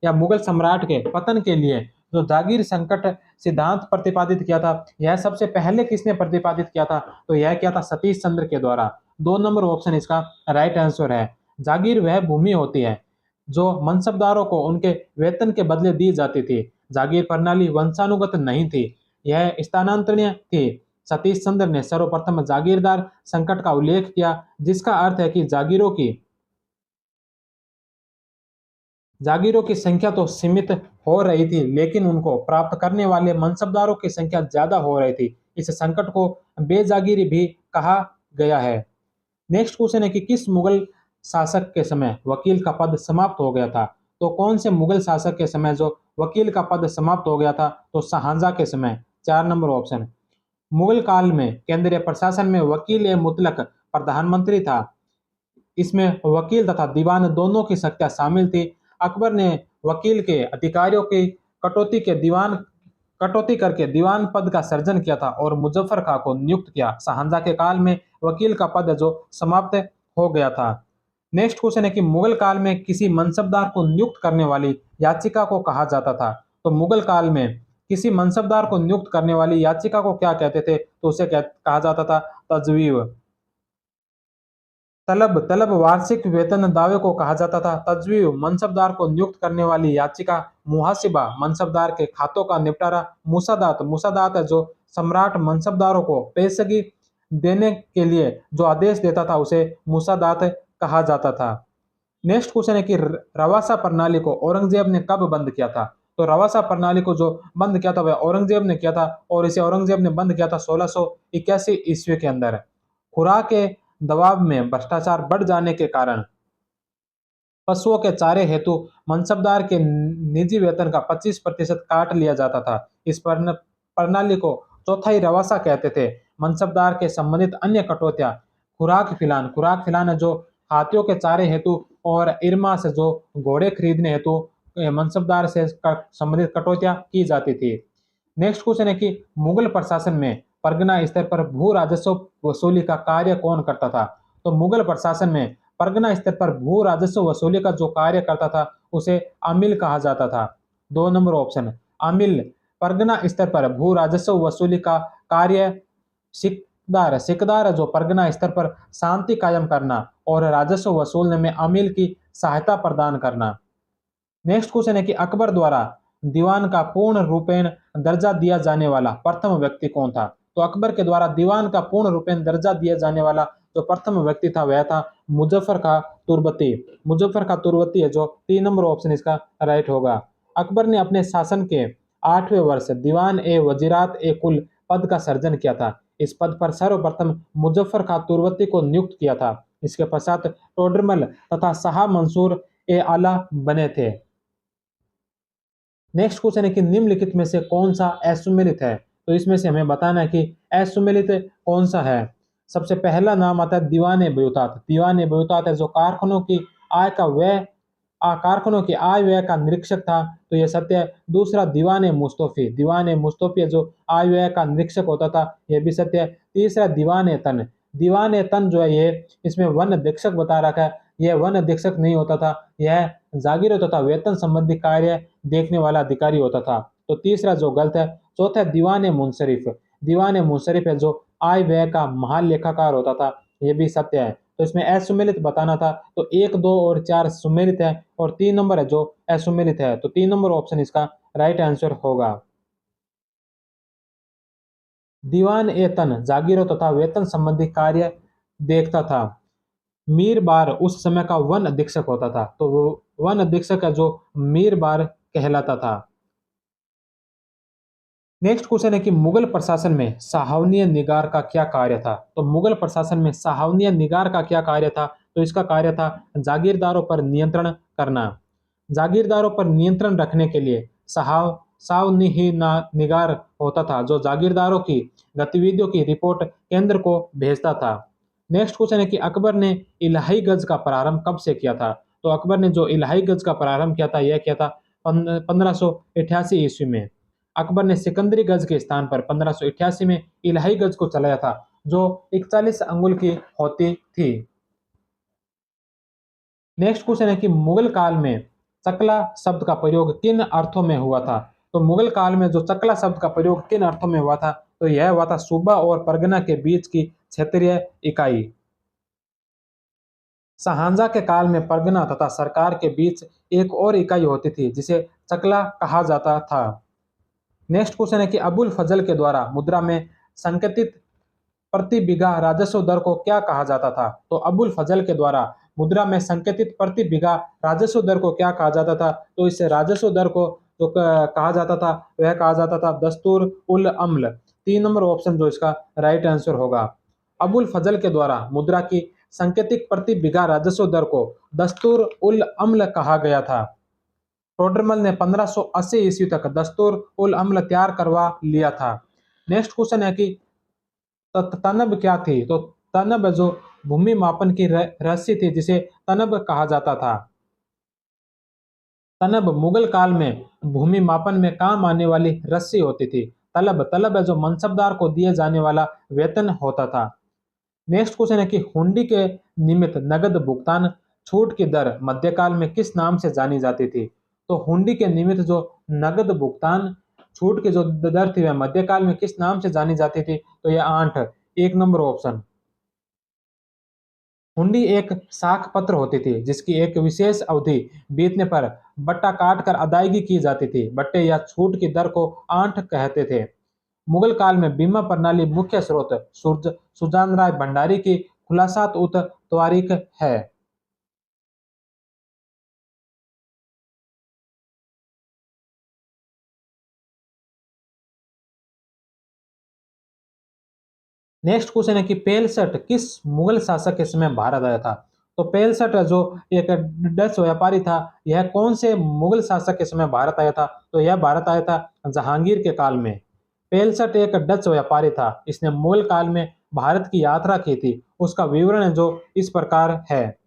या मुगल सम्राट के पतन के लिए जो जागीर संकट सिद्धांत प्रतिपादित किया था, यह सबसे पहले किसने प्रतिपादित किया था। तो यह किया था सतीश चंद्र के द्वारा। 2 नंबर ऑप्शन इसका राइट आंसर है। जागीर वह भूमि होती है जो मनसबदारों को उनके वेतन के बदले दी जाती थी। जागीर प्रणाली वंशानुगत नहीं थी, यह स्थानांतरणीय थी। सतीश चंद्र ने सर्वप्रथम जागीरदार संकट का उल्लेख किया, जिसका अर्थ है कि जागीरों की संख्या तो सीमित हो रही थी, लेकिन उनको प्राप्त करने वाले मनसबदारों की संख्या ज्यादा हो रही थी। इस संकट को बेजागीरी भी कहा गया है। नेक्स्ट क्वेश्चन है कि किस मुगल शासक के समय वकील का पद समाप्त हो गया था। तो कौन से मुगल शासक के समय जो वकील का पद समाप्त हो गया था। तो शाहजहां के समय। 4 नंबर ऑप्शन। मुगल काल में केंद्रीय प्रशासन में वकील ए मुतलक प्रधानमंत्री था। इसमें वकील तथा दीवान दोनों की शक्तियां शामिल थी। अकबर ने वकील के अधिकारियों की कटौती करके दीवान पद का सर्जन किया था और मुजफ्फर खां को नियुक्त किया। शाहजहां के काल में वकील का पद जो समाप्त हो गया था। नेक्स्ट क्वेश्चन है कि मुगल काल में किसी मनसबदार को नियुक्त करने वाली याचिका को कहा जाता था। तो मुगल काल में किसी मनसबदार को नियुक्त करने वाली याचिका को क्या कहते थे। तो उसे कहा जाता था तजवीव। तलब वार्षिक वेतन दावे को कहा जाता था तजवीव। मनसबदार को नियुक्त करने वाली याचिका। मुहासिबा मनसबदार के खातों का निपटारा। मुसादात है जो सम्राट मनसबदारों को पेशगी देने के लिए जो आदेश देता था उसे मुसादात कहा जाता था। नेक्स्ट क्वेश्चन है कि रवासा प्रणाली को औरंगजेब ने कब बंद किया था। तो रवासा प्रणाली को जो बंद किया था वह औरंगजेब ने किया था, और इसे औरंगजेब ने बंद किया था 1681 ईस्वी के अंदर। खुराक के दबाव में भ्रष्टाचार बढ़ जाने के कारण पशुओं के चारे हेतु मनसबदार के निजी वेतन का 25% काट लिया जाता था। इस प्रणाली को चौथाई रवासा कहते थे। मनसबदार के संबंधित अन्य कटौतियां खुराक फिलान है जो हाथियों के चारे हेतु, और इरमा से जो घोड़े खरीदने हेतु मनसबदार से संबंधित कटौतियां की जाती थी। नेक्स्ट क्वेश्चन है कि मुगल प्रशासन में परगना स्तर पर भू राजस्व वसूली का कार्य कौन करता था? तो मुगल प्रशासन में परगना स्तर पर भू राजस्व वसूली का जो कार्य करता था उसे अमिल कहा जाता था। 2 नंबर ऑप्शन, अमिल। परगना स्तर पर भू राजस्व वसूली का कार्य सिकदार सिकदार जो परगना स्तर पर शांति कायम करना और राजस्व वसूलने में अमिल की सहायता प्रदान करना। नेक्स्ट क्वेश्चन है कि अकबर द्वारा दीवान का पूर्ण रूपेण दर्जा दिया जाने वाला प्रथम व्यक्ति कौन था? तो अकबर के द्वारा दीवान का पूर्ण रूपेण दर्जा दिया जाने वाला जो प्रथम व्यक्ति था वह था मुजफ्फर खां तुर्बती। मुजफ्फर खां तुर्बती है जो 3 नंबर ऑप्शन इसका राइट होगा। अकबर ने अपने शासन के 8वें वर्ष दीवान ए वजीरात ए कुल पद का सर्जन किया था। इस पद पर सर्वप्रथम मुजफ्फर खां तुर्बती को नियुक्त किया था। इसके पश्चात टोडरमल तथा शाह मंसूर ए आला बने थे। नेक्स्ट क्वेश्चन है कि निम्नलिखित में से कौन सा असुमेलित है? तो इसमें से हमें बताना है कि असुमेलित कौन सा है। सबसे पहला नाम आता है दीवाने बयूतात। दीवाने बयूतात है जो कारखानों की आय व्यय का निरीक्षक था, तो यह सत्य है। दूसरा दीवाने मुस्तफी है जो आय व्यय का निरीक्षक होता था, यह भी सत्य है। तीसरा दीवान ए तन जो है ये इसमें वन अधीक्षक बता रखा है, यह वन अधीक्षक नहीं होता था, यह जागीरों तथा वेतन संबंधी कार्य देखने वाला अधिकारी होता था। तो तीसरा जो गलत है। चौथा दीवान मुंसरिफ है जो आय व्यय का महालेखाकार होता था, यह भी सत्य है। तो इसमें असुमेलित बताना था, तो 1, 2 और 4 सुमेलित है, और 3 नंबर है जो असुमेलित है। तो 3 नंबर ऑप्शन इसका राइट आंसर होगा। दीवान ए तन जागीरों तथा वेतन संबंधी कार्य देखता था। मीर बार उस समय का वन अधीक्षक होता था, तो वो वन अधीक्षक है जो मीर बार कहलाता था। नेक्स्ट क्वेश्चन है कि मुगल प्रशासन में सहावनीय निगार का क्या कार्य था? तो मुगल प्रशासन में सहावनीय निगार का क्या कार्य था? तो इसका कार्य था जागीरदारों पर नियंत्रण करना। जागीरदारों पर नियंत्रण रखने के लिए सावनीही निगार होता था जो जागीरदारों की गतिविधियों की रिपोर्ट केंद्र को भेजता था। नेक्स्ट क्वेश्चन है कि अकबर ने इलाही गज का प्रारंभ कब से किया था? तो अकबर ने जो इलाही गज का प्रारंभ किया था यह किया था 1588 ईस्वी में। अकबर ने सिकंदरी गज के स्थान पर 1588 में इलाही गज को चलाया था जो 41 अंगुल की होती थी। नेक्स्ट क्वेश्चन है कि मुगल काल में चकला शब्द का प्रयोग किन अर्थों में हुआ था? तो मुगल काल में जो चकला शब्द का प्रयोग किन अर्थों में हुआ था? तो यह हुआ था सूबा और परगना के बीच की क्षेत्रीय इकाई। शाहजहां के काल में परगना तथा सरकार के बीच एक और इकाई होती थी जिसे चकला कहा जाता था। नेक्स्ट क्वेश्चन है कि अबुल फजल के द्वारा मुद्रा में संकेतित प्रति बीघा राजस्व दर को क्या कहा जाता था? तो अबुल फजल के द्वारा मुद्रा में संकेतित प्रति बीघा राजस्व दर को क्या कहा जाता था? तो इस राजस्व दर को जो कहा जाता था वह कहा जाता था दस्तूर उल अम्ल। 3 नंबर ऑप्शन जो इसका राइट आंसर होगा। अबुल फजल के द्वारा मुद्रा की संकेतिक प्रति बीघा राजस्व दर को दस्तूर उल अम्ल कहा गया था। टोडरमल ने 1580 ईस्वी तक दस्तूर उल अम्ल तैयार करवा लिया था। नेक्स्ट क्वेश्चन है कि तनब क्या थी? तो तनब जो भूमि मापन की रस्सी थी जिसे तनब कहा जाता था। तनब मुगल काल में भूमि मापन में काम आने वाली रस्सी होती थी। तलब है जो मनसबदार को दिए जाने वाला वेतन होता था। नेक्स्ट क्वेश्चन है कि हुंडी के निमित्त नगद भुगतान छूट की दर मध्यकाल में किस नाम से जानी जाती थी? तो हुंडी के निमित्त जो नगद भुगतान छूट की जो दर थी वह मध्यकाल में किस नाम से जानी जाती थी? तो यह 8, 1 नंबर ऑप्शन। हुंडी एक साख पत्र होती थी जिसकी एक विशेष अवधि बीतने पर बट्टा काट कर अदायगी की जाती थी। बट्टे या छूट की दर को आंठ कहते थे। मुगल काल में बीमा प्रणाली मुख्य स्रोत सुजान राय भंडारी की खुलासात उत तवारीख है। नेक्स्ट क्वेश्चन है कि पेलसट किस मुगल शासक के समय भारत आया था। तो पेलसट जो एक डच व्यापारी था, यह कौन से मुगल शासक के समय भारत आया था। तो यह भारत आया था जहांगीर के काल में। पेलसट एक डच व्यापारी था, इसने मुगल काल में भारत की यात्रा की थी। उसका विवरण है जो इस प्रकार है।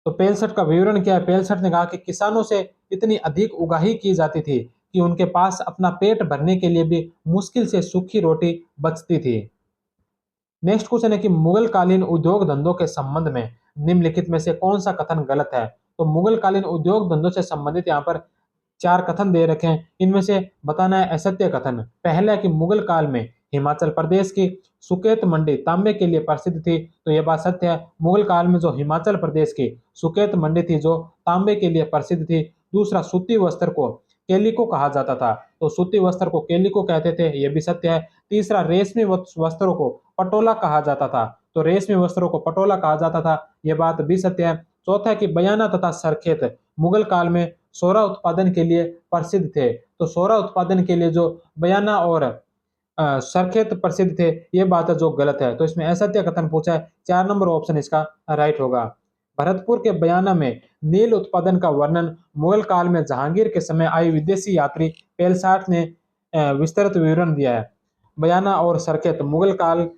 तो पेलसट का विवरण क्या है। पेलसट ने कहा कि किसानों से इतनी अधिक उगाही की जाती थी कि उनके पास अपना पेट भरने के लिए भी मुश्किल से सूखी रोटी बचती थी। नेक्स्ट क्वेश्चन है कि मुगल कालीन उद्योग धंधों के संबंध में निम्नलिखित में से कौन सा कथन गलत है। तो मुगल कालीन उद्योग धंधों से संबंधित यहाँ पर चार कथन दे रखे हैं, इनमें से बताना है असत्य कथन। पहला है कि मुगल काल में हिमाचल प्रदेश की सुकेत मंडी तांबे के लिए प्रसिद्ध थी। तो यह बात सत्य है। मुगल काल में जो हिमाचल प्रदेश की सुकेत मंडी थी जो तांबे के लिए प्रसिद्ध थी। दूसरा, सूती वस्त्र को केलिको कहा जाता था। तो सूती वस्त्र को केलिको कहते थे, यह भी सत्य है। तीसरा, रेशमी वस्त्रों को पटोला कहा जाता था। तो रेशमी वस्त्रों को पटोला कहा जाता था, यह बात भी सत्य है। चौथा है कि बयाना तथा सरखेत मुगल काल में सोरा उत्पादन के लिए प्रसिद्ध थे। तो सोरा उत्पादन के लिए जो बयाना और सरखेत प्रसिद्ध थे, ये बात है जो गलत है। तो इसमें असत्य कथन पूछा है, 4 नंबर ऑप्शन इसका राइट होगा। भरतपुर के बयाना में नील उत्पादन का वर्णन मुगल काल में जहांगीर के समय आए विदेशी यात्री पेलसाठ ने विस्तृत विवरण दिया है। बयाना और सरखेत मुगल काल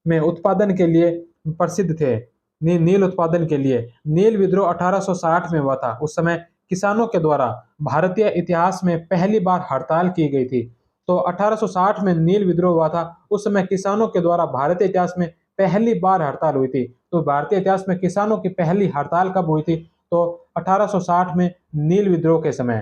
में उत्पादन के लिए प्रसिद्ध थे। नील उत्पादन के लिए नील विद्रोह 1860 में हुआ था। उस समय किसानों के द्वारा भारतीय इतिहास में पहली बार हड़ताल की गई थी। तो 1860 में नील विद्रोह हुआ था। उस समय किसानों के द्वारा भारतीय इतिहास में पहली बार हड़ताल हुई थी। तो भारतीय इतिहास में किसानों की पहली हड़ताल कब हुई थी। तो 1860 में नील विद्रोह के समय।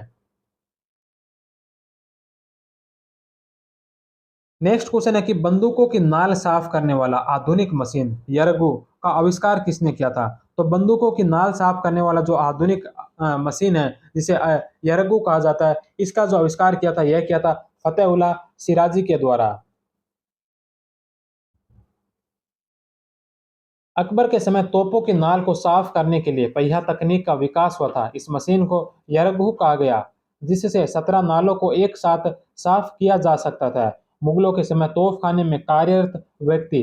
नेक्स्ट क्वेश्चन है कि बंदूकों की नाल साफ करने वाला आधुनिक मशीन यरगु का आविष्कार किसने किया था। तो बंदूकों की नाल साफ करने वाला जो आधुनिक मशीन है जिसे यरगु कहा जाता है, इसका जो आविष्कार किया था यह किया था फतेहुल्लाह सिराजी के द्वारा। अकबर के समय तोपों की नाल को साफ करने के लिए पहिया तकनीक का विकास हुआ था। इस मशीन को यरगु कहा गया, जिससे 17 नालों को एक साथ साफ किया जा सकता था। मुगलों के समय तोप खाने में कार्यरत व्यक्ति।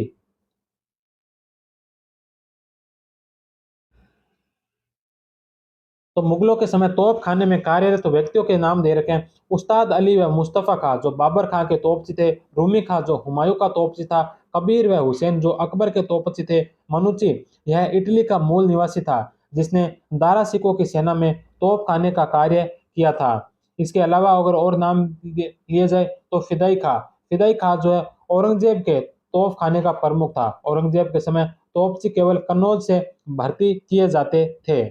तो मुगलों के समय तोप खाने में कार्यरत व्यक्तियों के नाम दे रखे हैं। उस्ताद अली व मुस्तफा खां जो बाबर खां के तोपची थे, रूमी खां जो हुमायूं का तोपची था, कबीर व हुसैन जो अकबर के तोपची थे, मनुची यह इटली का मूल निवासी था जिसने दारा सिकों की सेना में तोप खाने का कार्य किया था। इसके अलावा अगर और नाम लिए जाए तो फिदाई खां जो है औरंगजेब के तोप खाने का प्रमुख था। औरंगजेब के समय तोपची केवल कन्नौज से भर्ती किए जाते थे।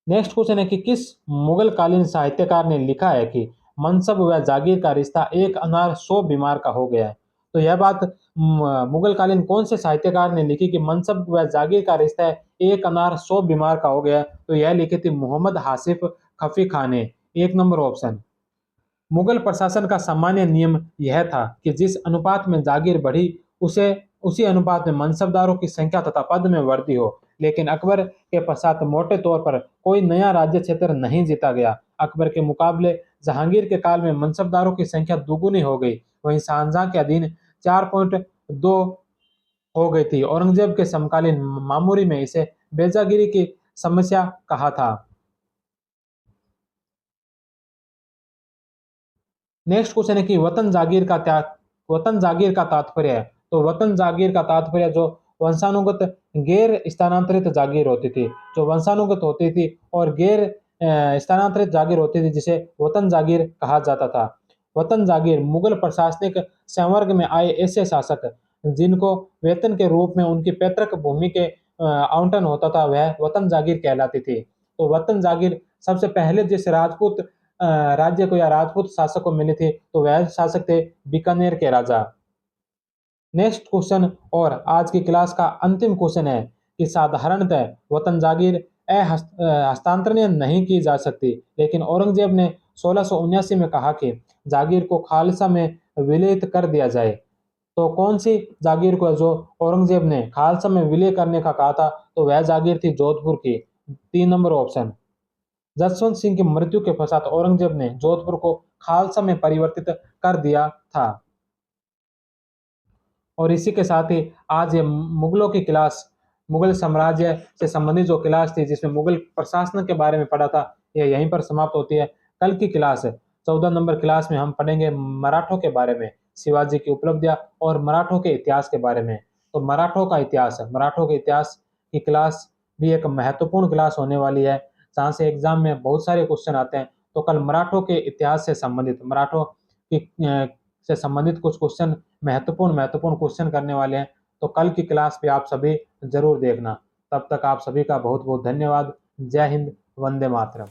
नेक्स्ट क्वेश्चन है कि किस मुगल कालीन साहित्यकार ने लिखा है कि मनसब व जागीर का रिश्ता एक अनार 100 बीमार का हो गया है। तो यह बात मुगल कालीन कौन से साहित्यकार ने लिखी कि मनसब व जागीर का रिश्ता है एक अनार 100 बीमार का हो गया है। तो यह लिखी थी मोहम्मद हासिफ खफी खान ने। 1 नंबर ऑप्शन। मुगल प्रशासन का सामान्य नियम यह था कि जिस अनुपात में जागीर बढ़ी उसे उसी अनुपात में मनसबदारों की संख्या तथा पद में वृद्धि हो। लेकिन अकबर के पश्चात मोटे तौर पर कोई नया राज्य क्षेत्र नहीं जीता गया। अकबर के मुकाबले जहांगीर के काल में मनसबदारों की संख्या दुगुनी हो गई। वहीं शाहजहां के अधीन 4.2 हो गई थी। औरंगजेब के समकालीन मामूरी में इसे बेजागिरी की समस्या कहा था। नेक्स्ट क्वेश्चन है कि वतन जागीर का तात्पर्य है। तो वतन जागीर का तात्पर्य जो वंशानुगत गैर स्थानांतरित जागीर होती थी, जो वंशानुगत होती थी और गैर स्थानांतरित जागीर होती थी, जिसे वतन जागीर कहा जाता था। वतन जागीर मुगल प्रशासनिक संवर्ग में आए ऐसे शासक जिनको वेतन के रूप में उनकी पैतृक भूमि के आवंटन होता था, वह वतन जागीर कहलाती थी। तो वतन जागीर सबसे पहले जिस राजपूत राज्य को या राजपूत शासक को मिली थी, तो वह शासक थे बीकानेर के राजा। नेक्स्ट क्वेश्चन और आज की क्लास का अंतिम क्वेश्चन है कि साधारणतः वतन जागीर हस्तांतरण नहीं की जा सकती, लेकिन औरंगजेब ने 1679 में कहा कि जागीर को खालसा में विलीन कर दिया जाए। तो कौन सी जागीर को जो औरंगजेब ने खालसा में विलय करने का कहा था, तो वह जागीर थी जोधपुर की। 3 नंबर ऑप्शन। जसवंत सिंह की मृत्यु के पश्चात औरंगजेब ने जोधपुर को खालसा में परिवर्तित कर दिया था। और इसी के साथ ही आज ये मुगलों की क्लास, मुगल साम्राज्य से संबंधित जो क्लास थी जिसमें मुगल प्रशासन के बारे में पढ़ा था, ये यहीं पर समाप्त होती है। कल की क्लास 14 नंबर क्लास में हम पढ़ेंगे मराठों के बारे में, शिवाजी की उपलब्धियां और मराठों के इतिहास के बारे में। तो मराठों का इतिहास, मराठों के इतिहास की क्लास भी एक महत्वपूर्ण क्लास होने वाली है, जहाँ से एग्जाम में बहुत सारे क्वेश्चन आते हैं। तो कल मराठों के इतिहास से संबंधित, मराठों की से संबंधित कुछ क्वेश्चन, महत्वपूर्ण महत्वपूर्ण क्वेश्चन करने वाले हैं। तो कल की क्लास पे आप सभी जरूर देखना। तब तक आप सभी का बहुत बहुत धन्यवाद। जय हिंद, वंदे मातरम।